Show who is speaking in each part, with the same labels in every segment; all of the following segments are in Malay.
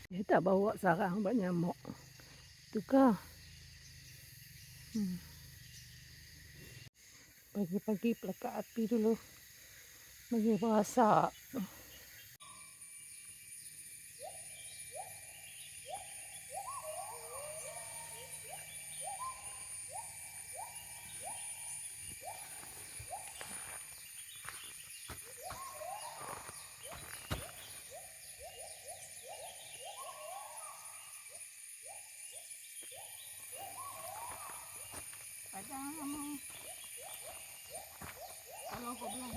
Speaker 1: Dia tak bawa sarang buat nyamuk. Tu kah? Pagi-pagi pelakak api dulu. Bagi berasak. Padang kamu. Kalau kau belum.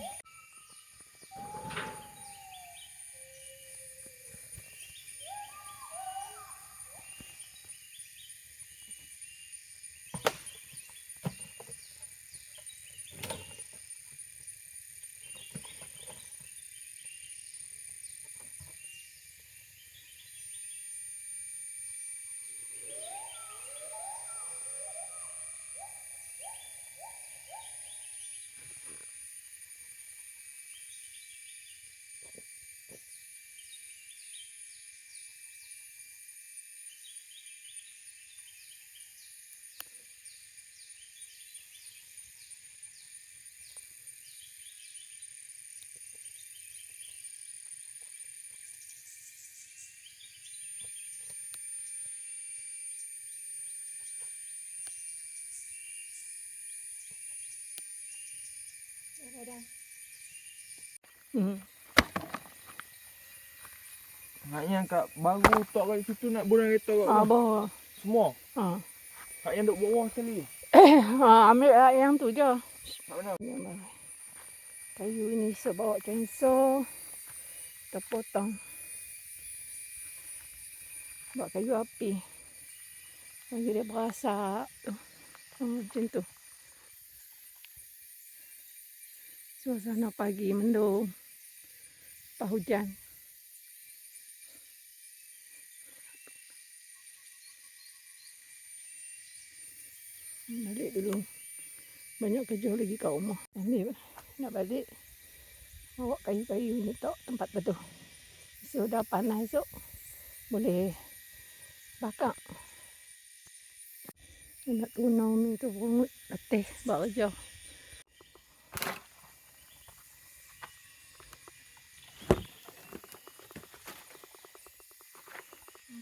Speaker 2: Hak yang kat baru tok kat situ nak buang kereta kat bawah.
Speaker 1: Bawah.
Speaker 2: Semua.
Speaker 1: Ha.
Speaker 2: Hak yang duk bawah sekali.
Speaker 1: Ambil yang tu je.
Speaker 2: Hak mana?
Speaker 1: Kayu ini saya bawa chainsaw. Kita potong. Buat kayu api. Bagi dia berasak. Macam tu. Suasana pagi mendung. Lepas hujan. Balik dulu. Banyak kerja lagi kat rumah. Ni nak balik. Bawa kayu-kayu ni tok tempat betul. So dah panas esok. Boleh bakar. Nak tunau ni tu pun letih buat kerja.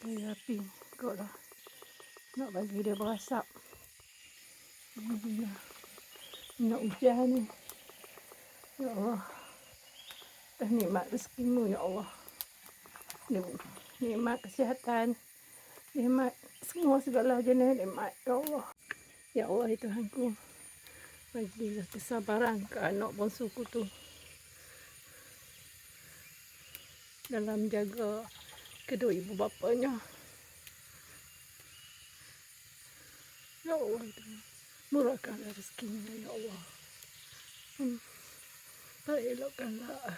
Speaker 1: Kayu api kot lah. Nak bagi dia berasak. Nak hujan ni. Ya Allah. Dah nikmat rezekimu ya Allah. Nikmat kesihatan. Nikmat semua segala jenis nikmat ya Allah. Ya Allah ya Tuhanku. Bagilah kesabaran ke anak bongsuku tu. Dalam jaga kedua ibu bapanya. Ya Allah ya Tuhan. Murahkanlah rezekinya ya Allah. Elokkanlah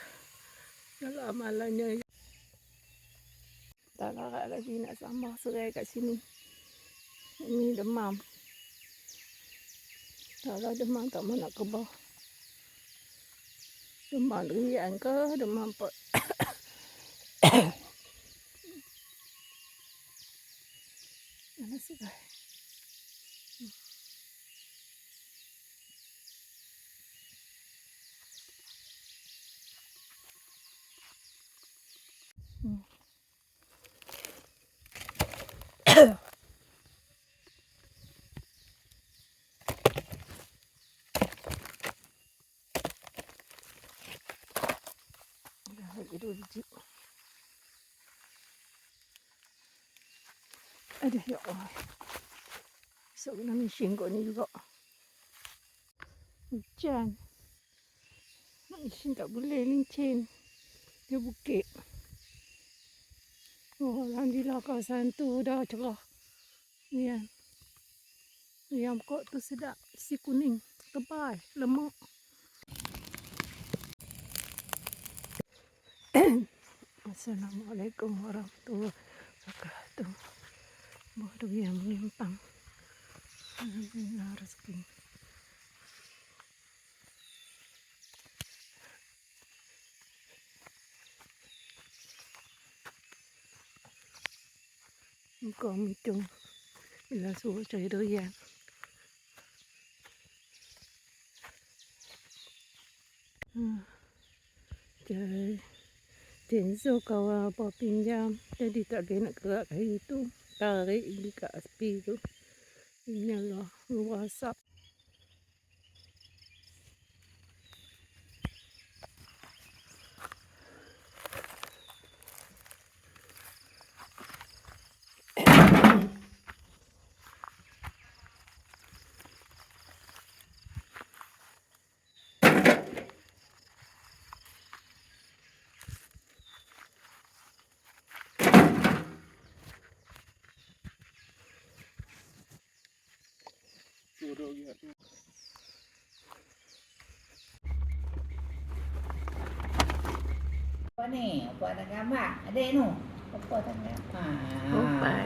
Speaker 1: segala amalannya. Tak larat lagi nak sambah serai kat sini. Ini demam. Kalau demam tak mau nak kebah. Demam rian ke? Demam pot. Mana serai? Lagi 2 biji. Aduh ya Allah. Esok kena mesin kot ni juga. Hujan. Mesin tak boleh lincin. Dia bukit. Oh, alhamdulillah kawasan tu dah cerah. Ya. Yang pokok tu sedap. Si kuning. Tebal. Lemak. Assalamualaikum warahmatullahi wabarakatuh. Bodoh yang menyimpang. Alhamdulillah rezeki. Còn mình trồng là số trời đôi giang. Trời trên số cầu bỏ pin jam jadi tak ada nak gerak hari itu tarik di kat api tu nyala WhatsApp.
Speaker 2: Suruh lihat tu.
Speaker 3: Apa ni? Apa ada gambar? Ada nu. Apa ada gambar?
Speaker 1: Opan.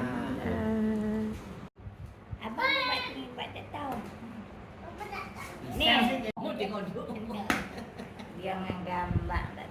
Speaker 3: Abang buat tak tahu. Ni. Dia main gambar.